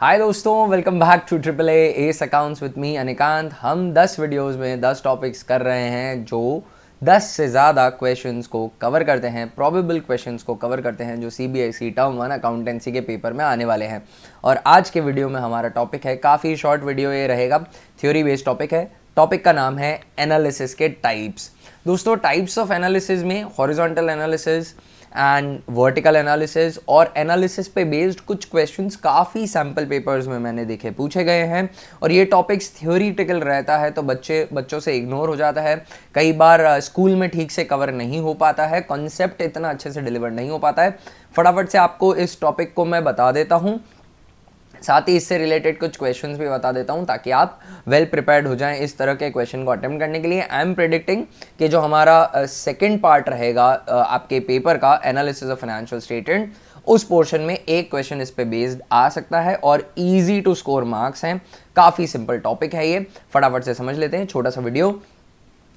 हाय दोस्तों, welcome back to triple S accounts with me Anikant. हम 10 videos में 10 टॉपिक्स कर रहे हैं जो 10 से ज़्यादा क्वेश्चंस को कवर करते हैं, प्रोबेबल क्वेश्चंस को कवर करते हैं जो सीबीएसई टर्म 1 अकाउंटेंसी के पेपर में आने वाले हैं। और आज के वीडियो में हमारा टॉपिक है, काफ़ी शॉर्ट वीडियो ये रहेगा, थ्योरी बेस्ड टॉपिक है। टॉपिक का नाम है एनालिसिस के टाइप्स। दोस्तों, टाइप्स ऑफ एनालिसिस में horizontal analysis and vertical analysis और एनालिसिस पे बेस्ड कुछ क्वेश्चंस काफ़ी सैम्पल पेपर्स में मैंने देखे पूछे गए हैं। और ये टॉपिक्स थ्योरीटिकल रहता है तो बच्चों से इग्नोर हो जाता है, कई बार स्कूल में ठीक से कवर नहीं हो पाता है, कॉन्सेप्ट इतना अच्छे से डिलीवर नहीं हो पाता है। फटाफट से आपको इस टॉपिक को मैं बता देता हूँ, साथ ही इससे रिलेटेड कुछ क्वेश्चंस भी बता देता हूं ताकि आप वेल प्रिपेयर्ड हो जाएं इस तरह के क्वेश्चन को अटेम्प्ट करने के लिए। आई एम प्रेडिक्टिंग कि जो हमारा सेकंड पार्ट रहेगा आपके पेपर का, एनालिसिस ऑफ फाइनेंशियल स्टेटमेंट, उस पोर्शन में एक क्वेश्चन इस पे बेस्ड आ सकता है और इजी टू स्कोर मार्क्स हैं। काफ़ी सिंपल टॉपिक है ये, फटाफट से समझ लेते हैं। छोटा सा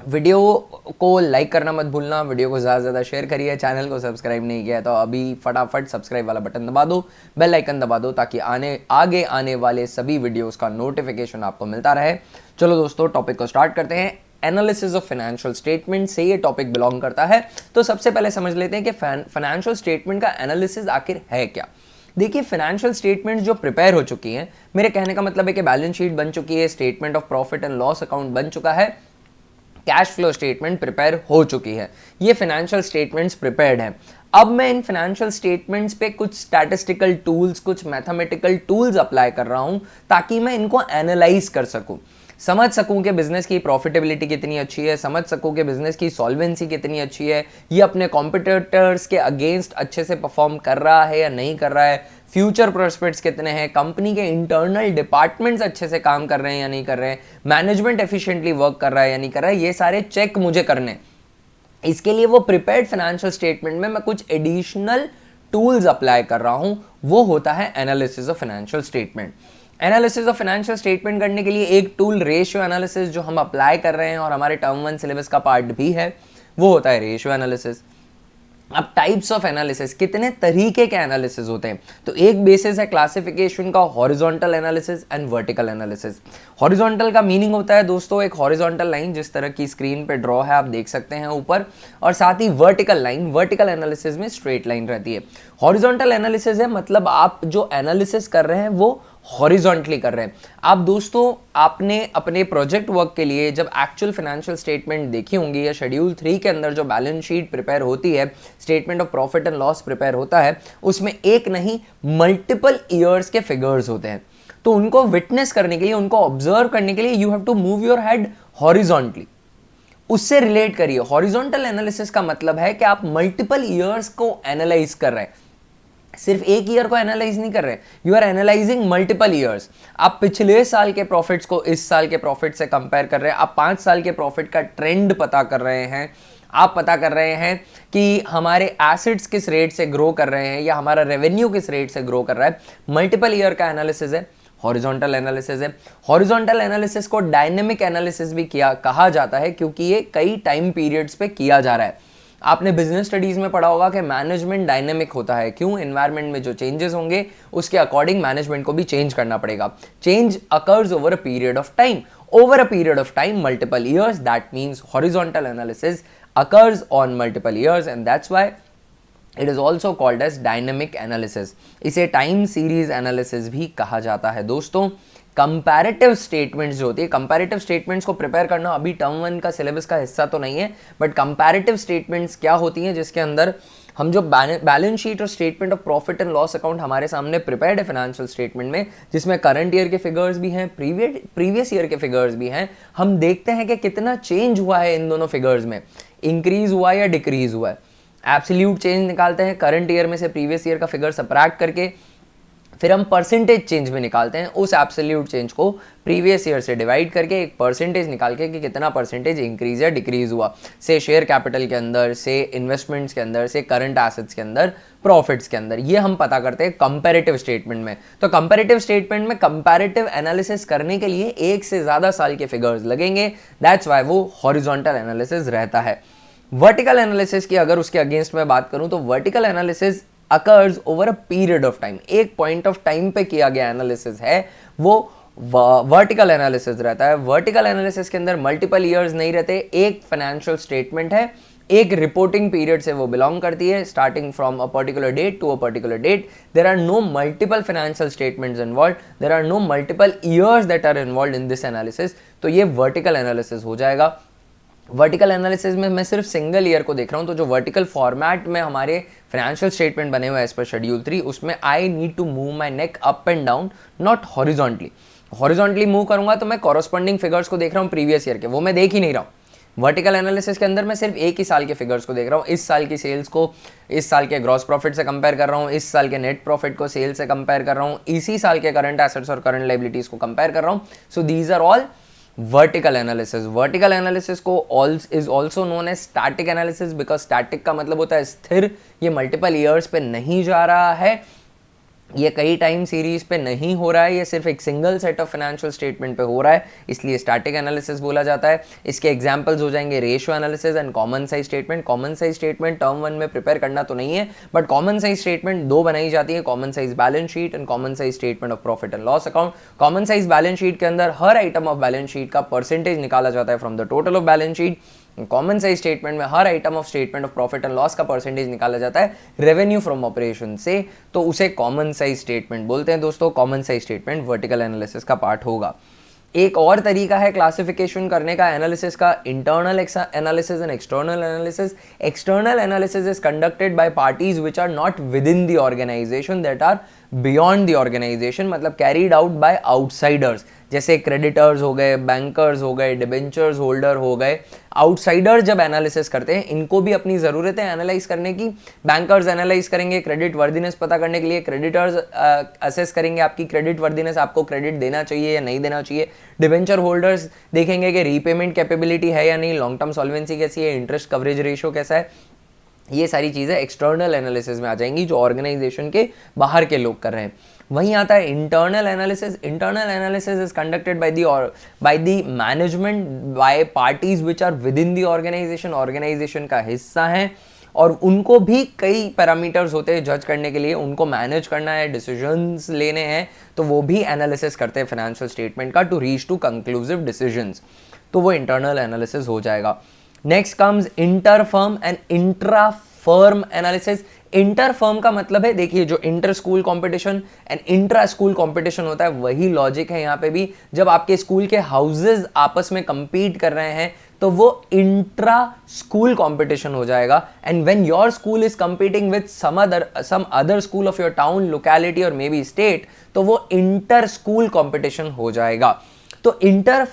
वीडियो को लाइक करना मत भूलना, वीडियो को ज़्यादा से ज़्यादा शेयर करिए, चैनल को सब्सक्राइब नहीं किया तो अभी फटाफट सब्सक्राइब वाला बटन दबा दो, बेल आइकन दबा दो ताकि आगे आने वाले सभी वीडियोस का नोटिफिकेशन आपको मिलता रहे। चलो दोस्तों, टॉपिक को स्टार्ट करते हैं। एनालिसिस ऑफ फाइनेंशियल स्टेटमेंट से ये टॉपिक बिलोंग करता है। तो सबसे पहले समझ लेते हैं कि फाइनेंशियल स्टेटमेंट का एनालिसिस आखिर है क्या। देखिए, फाइनेंशियल स्टेटमेंट जो प्रिपेयर हो चुकी हैं, मेरे कहने का मतलब है कि बैलेंस शीट बन चुकी है, statement of profit and loss account बन चुका है, कैश फ्लो स्टेटमेंट प्रिपेयर हो चुकी है, ये फाइनेंशियल स्टेटमेंट्स प्रिपेयर्ड हैं। अब मैं इन फाइनेंशियल स्टेटमेंट्स पे कुछ स्टैटिस्टिकल टूल्स, कुछ मैथमेटिकल टूल्स अप्लाई कर रहा हूं ताकि मैं इनको एनालाइज कर सकूं, समझ सकूं कि बिजनेस की प्रॉफिटेबिलिटी कितनी अच्छी है, समझ सकूं कि बिजनेस की सॉल्वेंसी कितनी अच्छी है, ये अपने कॉम्पिटिटर्स के अगेंस्ट अच्छे से परफॉर्म कर रहा है या नहीं कर रहा है, फ्यूचर प्रोस्पेक्ट्स कितने हैं, कंपनी के इंटरनल डिपार्टमेंट्स अच्छे से काम कर रहे हैं या नहीं कर रहे हैं, मैनेजमेंट एफिशिएंटली वर्क कर रहा है या नहीं कर रहा है, ये सारे चेक मुझे करने। इसके लिए वो प्रिपेयर्ड फाइनेंशियल स्टेटमेंट में मैं कुछ एडिशनल टूल्स अप्लाई कर रहा हूं, वो होता है analysis of financial statement. Analysis of financial statement करने के लिए एक टूल रेशियो एनालिसिस जो हम अप्लाई कर रहे हैं और हमारे टर्म 1 सिलेबस का पार्ट भी है, वो होता है रेशियो एनालिसिस। अब टाइप्स ऑफ एनालिसिस, कितने तरीके के एनालिसिस होते हैं, तो एक बेसिस है क्लासिफिकेशन का, horizontal analysis and vertical analysis. Horizontal का मीनिंग होता है दोस्तों एक हॉरिजॉन्टल लाइन जिस तरह की स्क्रीन पे ड्रॉ है, आप देख सकते हैं ऊपर, और साथ ही वर्टिकल लाइन, वर्टिकल एनालिसिस में स्ट्रेट लाइन रहती है। हॉरिजॉन्टल एनालिसिस है मतलब आप जो एनालिसिस कर रहे हैं वो हॉरिजॉन्टली कर रहे हैं। आप दोस्तों, आपने अपने प्रोजेक्ट वर्क के लिए जब एक्चुअल फाइनेंशियल स्टेटमेंट देखी होंगी या शेड्यूल 3 के अंदर जो बैलेंस शीट प्रिपेयर होती है, statement of profit and loss prepare होता है, उसमें एक नहीं मल्टीपल ईयर्स के फिगर्स होते हैं। तो उनको विटनेस करने के लिए, उनको ऑब्जर्व करने के लिए you have to move your head horizontally, उससे रिलेट करिए। हॉरिजॉन्टल एनालिसिस का मतलब है कि आप मल्टीपल ईयर्स को एनालाइज कर रहे हैं, सिर्फ एक ईयर को एनालाइज नहीं कर रहे, you are analysing multiple years. आप पिछले साल के प्रॉफिट्स को इस साल के प्रॉफिट से कंपेयर कर रहे हैं, आप 5 साल के प्रॉफिट का ट्रेंड पता कर रहे हैं, आप पता कर रहे हैं कि हमारे एसेट्स किस रेट से ग्रो कर रहे हैं या हमारा रेवेन्यू किस रेट से ग्रो कर रहा है। मल्टीपल ईयर का एनालिसिस है, हॉरिजॉन्टल एनालिसिस है। हॉरिजॉन्टल एनालिसिस को डायनेमिक एनालिसिस भी कहा जाता है क्योंकि ये कई टाइम पीरियड्स पे किया जा रहा है। आपने बिजनेस स्टडीज में पढ़ा होगा कि मैनेजमेंट डायनेमिक होता है। क्यों? एनवायरनमेंट में जो चेंजेस होंगे उसके अकॉर्डिंग मैनेजमेंट को भी चेंज करना पड़ेगा। Change occurs over a period of time, over a period of time, multiple years, that means horizontal analysis occurs on multiple years and that's why it is also called as dynamic analysis. इसे time series analysis भी कहा जाता है। दोस्तों, comparative statements जो होती है, comparative statements को प्रिपेयर करना अभी टर्म 1 का सिलेबस का हिस्सा तो नहीं है, बट कंपैरेटिव स्टेटमेंट्स क्या होती हैं जिसके अंदर हम जो बैलेंस शीट और statement of profit and loss account हमारे सामने प्रिपेयर्ड है फाइनेंशियल स्टेटमेंट में, जिसमें करंट ईयर के फिगर्स भी हैं, प्रीवियस ईयर के फिगर्स भी हैं, हम देखते हैं कि कितना चेंज हुआ है इन दोनों फिगर्स में, इंक्रीज हुआ या डिक्रीज हुआ है। एब्सोल्यूट चेंज निकालते हैं करंट ईयर में से प्रीवियस ईयर का फिगर सबट्रैक्ट करके, फिर हम परसेंटेज चेंज में निकालते हैं उस एब्सोल्यूट चेंज को प्रीवियस ईयर से डिवाइड करके एक परसेंटेज निकाल के कि कितना परसेंटेज इंक्रीज या डिक्रीज हुआ, से शेयर कैपिटल के अंदर, से इन्वेस्टमेंट्स के अंदर, से करंट एसेट्स के अंदर, प्रॉफिट्स के अंदर। ये हम पता करते हैं कंपैरेटिव स्टेटमेंट में। तो कंपैरेटिव स्टेटमेंट में कंपैरेटिव एनालिसिस करने के लिए एक से ज़्यादा साल के फिगर्स लगेंगे, दैट्स वाई वो हॉरिजॉन्टल एनालिसिस रहता है। वर्टिकल एनालिसिस की अगर उसके अगेंस्ट में बात करूं तो vertical analysis occurs over a period of time, एक पॉइंट ऑफ टाइम पे किया गया एनालिसिस है वो वर्टिकल एनालिसिस रहता है। वर्टिकल एनालिसिस के अंदर मल्टीपल ईयर्स नहीं रहते, एक फाइनेंशियल स्टेटमेंट है, एक रिपोर्टिंग पीरियड से वो बिलोंग करती है, starting from a particular date to a particular date. There are no multiple financial statements involve, there are no multiple years that are involve in this analysis. तो ये vertical analysis हो जाएगा। Vertical analysis में मैं सिर्फ single year को देख रहा हूं, तो जो वर्टिकल फॉर्मेट में हमारे फाइनेंशियल स्टेटमेंट बने हुए एज पर शेड्यूल 3, उसमें I need to move my neck up and down, not horizontally. Horizontally move करूंगा तो मैं कॉरस्पॉन्डिंग फिगर्स को देख रहा हूं प्रीवियस ईयर के, वो मैं देख ही नहीं रहा हूं। वर्टिकल एनालिसिस के अंदर मैं सिर्फ एक ही साल के फिगर्स को देख रहा हूं, इस साल की सेल्स को इस साल के ग्रॉस प्रॉफिट से कंपेयर कर रहा हूं, इस साल के नेट प्रॉफिट को सेल से कंपेयर कर रहा हूं, इसी साल के करंट एसेट्स और करंट लायबिलिटीज को कंपेयर कर रहा हूं। So these are all vertical analysis. Vertical analysis को is also known as static analysis, because static का मतलब होता है स्थिर, ये मल्टीपल ईयर्स पे नहीं जा रहा है, ये कई टाइम सीरीज पे नहीं हो रहा है, ये सिर्फ एक single set of financial statement पे हो रहा है, इसलिए स्टैटिक एनालिसिस बोला जाता है। इसके एग्जांपल्स हो जाएंगे ratio analysis and common size statement. Common size statement term 1 में प्रिपेयर करना तो नहीं है, बट कॉमन साइज स्टेटमेंट दो बनाई जाती है, common size balance sheet and common size statement of profit and loss account. Common size balance sheet के अंदर हर आइटम ऑफ बैलेंस शीट का परसेंटेज निकाला जाता है from the total of balance sheet. Common size statement में हर item of statement of profit and loss का परसेंटेज निकाला जाता है रेवेन्यू फ्रॉम ऑपरेशन से, तो उसे कॉमन साइज स्टेटमेंट बोलते हैं दोस्तों। Common size statement vertical analysis का पार्ट होगा। एक और तरीका है क्लासिफिकेशन करने का एनालिसिस का, internal analysis and external analysis. External analysis is conducted by parties which are not within the organisation, that are beyond the organisation, मतलब कैरीड आउट बाय आउटसाइडर्स, जैसे क्रेडिटर्स हो गए, बैंकर्स हो गए, debentures holder हो गए। Outsider जब analysis करते हैं, इनको भी अपनी ज़रूरत है एनालाइज करने की। बैंकर्स एनालाइज करेंगे क्रेडिट वर्दीनेस पता करने के लिए, क्रेडिटर्स असेस करेंगे आपकी क्रेडिट वर्दीनेस, आपको क्रेडिट देना चाहिए या नहीं देना चाहिए। डिबेंचर होल्डर्स देखेंगे कि रीपेमेंट कैपेबिलिटी है या नहीं, लॉन्ग टर्म सॉल्वेंसी कैसी है, इंटरेस्ट कवरेज रेशियो कैसा है। ये सारी चीज़ें एक्सटर्नल एनालिसिस में आ जाएंगी जो ऑर्गेनाइजेशन के बाहर के लोग कर रहे हैं। वहीं आता है internal analysis. Internal analysis is conducted by the management, by parties which are within the organisation, organisation का हिस्सा है, और उनको भी कई पैरामीटर्स होते हैं जज करने के लिए, उनको मैनेज करना है, डिसीजंस लेने हैं, तो वो भी एनालिसिस करते हैं फाइनेंशियल स्टेटमेंट का to reach to conclusive decisions, तो वो इंटरनल एनालिसिस हो जाएगा। Next comes inter firm and intra firm analysis. Inter firm का मतलब है, देखिए जो inter school competition and intra school competition होता है, वही लॉजिक है यहाँ पे भी। जब आपके स्कूल के हाउसेज आपस में compete कर रहे हैं तो वो इंट्रा स्कूल कंपटीशन हो जाएगा। And when your school is competing with some other school of your town, locality और मे बी स्टेट, तो वो इंटर स्कूल कंपटीशन हो जाएगा। तो इंटर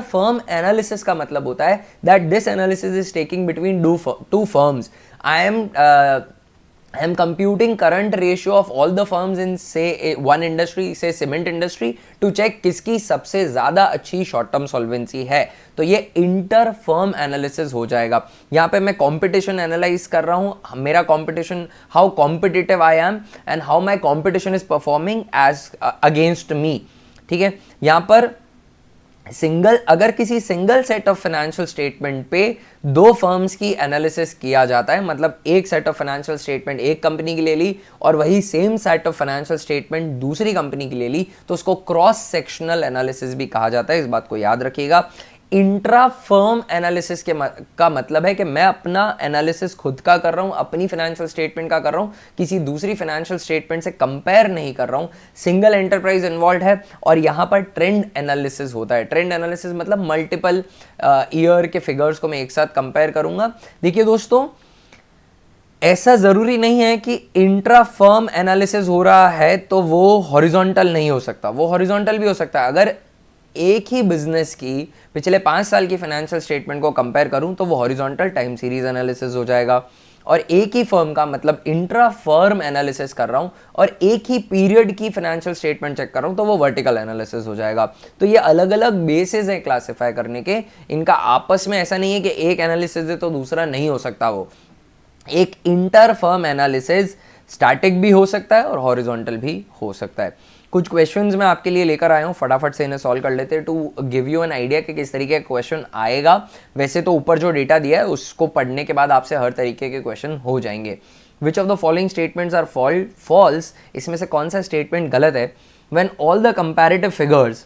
फर्म एनालिसिस का मतलब होता है that this analysis is taking between two firms. I am computing current ratio of all the firms in say one industry, say cement industry, to check किसकी सबसे ज़्यादा अच्छी शॉर्ट टर्म सॉल्वेंसी है। तो ये इंटर फर्म एनालिसिस हो जाएगा। यहाँ पे मैं कंपटीशन एनालाइज कर रहा हूँ, मेरा competition, how competitive I am and how my competition is performing as against me. ठीक है, यहाँ पर अगर किसी single set of financial statement पे दो फर्म्स की एनालिसिस किया जाता है, मतलब एक सेट ऑफ फाइनेंशियल स्टेटमेंट एक कंपनी की ले ली और वही same set of financial statement दूसरी कंपनी की ले ली, तो उसको क्रॉस सेक्शनल एनालिसिस भी कहा जाता है। इस बात को याद रखिएगा। इंट्रा फर्म एनालिसिस का मतलब है कि मैं अपना एनालिसिस खुद का कर रहा हूं, अपनी फाइनेंशियल स्टेटमेंट का कर रहा हूं, किसी दूसरी फाइनेंशियल स्टेटमेंट से कंपेयर नहीं कर रहा हूं। सिंगल एंटरप्राइज इन्वॉल्व है और यहां पर ट्रेंड एनालिसिस होता है। ट्रेंड एनालिसिस मतलब मल्टीपल ईयर के फिगर्स को मैं एक साथ कंपेयर करूंगा। देखिए दोस्तों, ऐसा जरूरी नहीं है कि इंट्रा फर्म एनालिसिस हो रहा है तो वो हॉरिजॉन्टल नहीं हो सकता, वो हॉरिजॉन्टल भी हो सकता है। अगर एक ही बिजनेस की पिछले 5 साल की फाइनेंशियल स्टेटमेंट को कंपेयर करूं तो वो हॉरिजॉन्टल टाइम सीरीज एनालिसिस हो जाएगा। और एक ही फर्म का मतलब इंट्रा फर्म एनालिसिस कर रहा हूं और एक ही पीरियड की फाइनेंशियल स्टेटमेंट चेक कर रहा हूं तो वो वर्टिकल एनालिसिस हो जाएगा। तो ये अलग अलग बेसिस है क्लासिफाई करने के, इनका आपस में ऐसा नहीं है कि एक एनालिसिस है तो दूसरा नहीं हो सकता। वो एक इंटर फर्म एनालिसिस स्टैटिक भी हो सकता है और हॉरिजॉन्टल भी हो सकता है। कुछ क्वेश्चंस मैं आपके लिए लेकर आया हूँ, फटाफट से इन्हें सॉल्व कर लेते हैं to give you an idea कि किस तरीके का क्वेश्चन आएगा। वैसे तो ऊपर जो डेटा दिया है उसको पढ़ने के बाद आपसे हर तरीके के क्वेश्चन हो जाएंगे। Which of the following statements are false, इसमें से कौन सा स्टेटमेंट गलत है? When all the comparative figures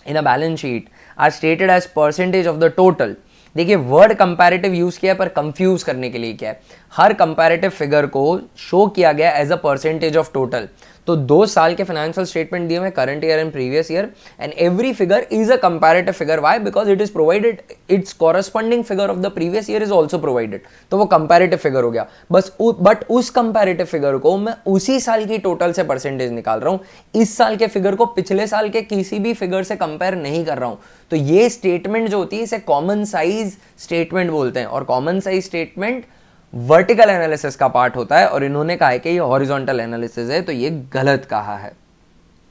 in a balance sheet are stated as percentage of the total. देखिए वर्ड कंपैरेटिव यूज किया पर कंफ्यूज करने के लिए क्या है, हर कंपैरेटिव फिगर को शो किया गया as a percentage of total. तो 2 साल के फाइनेंशियल स्टेटमेंट दिए हुए, current year and previous year, and every figure is a comparative figure. Why? Because it is provided, it's corresponding figure of the previous year is also provided, तो वो comparative figure हो गया बस। But उस comparative figure को मैं उसी साल की टोटल से परसेंटेज निकाल रहा हूं, इस साल के फिगर को पिछले साल के किसी भी फिगर से कंपेयर नहीं कर रहा हूं। तो ये स्टेटमेंट जो होती है इसे कॉमन साइज स्टेटमेंट बोलते हैं, और common size statement vertical analysis का पार्ट होता है, और इन्होंने कहा है कि ये हॉरिजॉन्टल एनालिसिस है, तो ये गलत कहा है,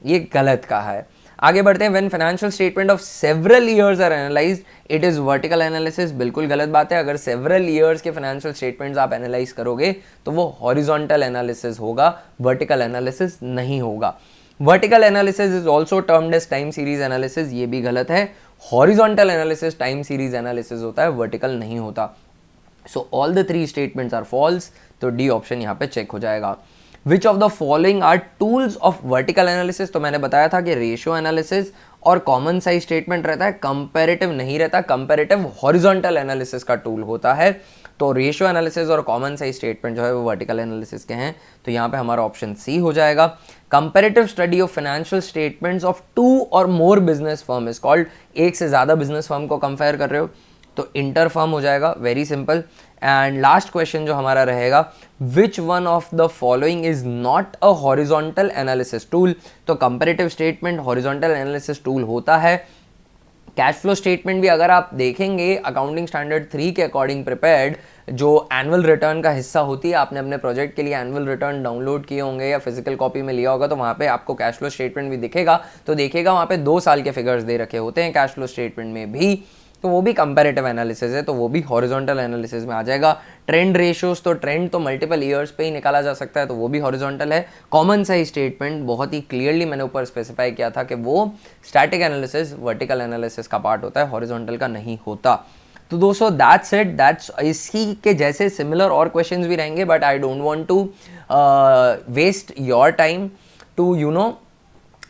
ये गलत कहा है। आगे बढ़ते हैं। When financial statement of several years are analysed it is vertical analysis, बिल्कुल गलत बात है। अगर सेवरल ईयर्स के फाइनेंशियल स्टेटमेंट्स आप एनालाइज करोगे तो वो हॉरिजॉन्टल एनालिसिस होगा, वर्टिकल एनालिसिस नहीं होगा। Vertical analysis is also termed as time series analysis, ये भी गलत है। Horizontal analysis time series analysis होता है, वर्टिकल नहीं होता। So all the 3 statements are false, तो डी ऑप्शन यहाँ पे चेक हो जाएगा। Which of the following are tools of vertical analysis, तो मैंने बताया था कि रेशियो एनालिसिस और कॉमन साइज स्टेटमेंट रहता है, कंपैरेटिव नहीं रहता। कंपैरेटिव हॉरिजॉन्टल एनालिसिस का टूल होता है, तो रेशियो एनालिसिस और कॉमन साइज स्टेटमेंट जो है वो वर्टिकल एनालिसिस के हैं, तो यहाँ पे हमारा ऑप्शन सी हो जाएगा। Comparative study of financial statements of 2 और more business firm is called, एक से ज्यादा बिजनेस फर्म को कंपेयर कर रहे हो तो इंटर फर्म हो जाएगा, very simple. And last question जो हमारा रहेगा, which one of the following is not a horizontal analysis tool, तो comparative statement horizontal analysis tool होता है। कैश फ्लो स्टेटमेंट भी अगर आप देखेंगे अकाउंटिंग स्टैंडर्ड 3 के अकॉर्डिंग प्रिपेयर्ड, जो एनुअल रिटर्न का हिस्सा होती है, आपने अपने प्रोजेक्ट के लिए एनुअल रिटर्न डाउनलोड किए होंगे या फिजिकल कॉपी में लिया होगा, तो वहाँ पे आपको कैश फ्लो स्टेटमेंट भी दिखेगा, तो देखिएगा वहाँ पे 2 साल के फिगर्स दे रखे होते हैं कैश फ्लो स्टेटमेंट में भी, तो वो भी कंपैरेटिव एनालिसिस है, तो वो भी हॉरिजॉन्टल एनालिसिस में आ जाएगा। ट्रेंड रेशियोज, तो ट्रेंड तो मल्टीपल ईयर्स पे ही निकाला जा सकता है, तो वो भी हॉरिजॉन्टल है। कॉमन साइज स्टेटमेंट बहुत ही क्लियरली मैंने ऊपर स्पेसिफाई किया था कि वो स्टैटिक एनालिसिस, वर्टिकल एनालिसिस का पार्ट होता है, हॉरिजॉन्टल का नहीं होता। तो दोस्तों दैट्स इट, दैट्स इसी के जैसे सिमिलर और क्वेश्चंस भी रहेंगे, but I don't want to waste your time to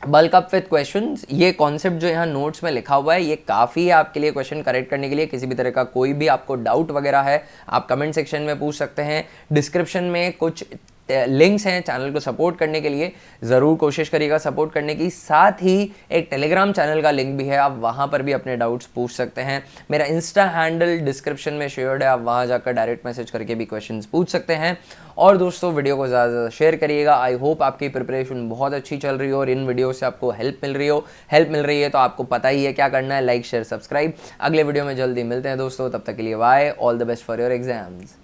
bulk up with questions. ये कॉन्सेप्ट जो यहाँ नोट्स में लिखा हुआ है ये काफ़ी है आपके लिए क्वेश्चन करेक्ट करने के लिए। किसी भी तरह का कोई भी आपको डाउट वगैरह है आप कमेंट सेक्शन में पूछ सकते हैं। डिस्क्रिप्शन में कुछ लिंक्स हैं चैनल को सपोर्ट करने के लिए, ज़रूर कोशिश करिएगा सपोर्ट करने की। साथ ही एक टेलीग्राम चैनल का लिंक भी है, आप वहाँ पर भी अपने डाउट्स पूछ सकते हैं। मेरा इंस्टा हैंडल डिस्क्रिप्शन में शेयर्ड है, आप वहाँ जाकर डायरेक्ट मैसेज करके भी क्वेश्चंस पूछ सकते हैं। और दोस्तों वीडियो को ज़्यादा से ज़्यादा शेयर करिएगा। आई होप आपकी प्रिपरेशन बहुत अच्छी चल रही हो और इन वीडियो से आपको हेल्प मिल रही है, तो आपको पता ही है क्या करना है, लाइक शेयर सब्सक्राइब। अगले वीडियो में जल्दी मिलते हैं दोस्तों, तब तक के लिए bye, all the best for your exams.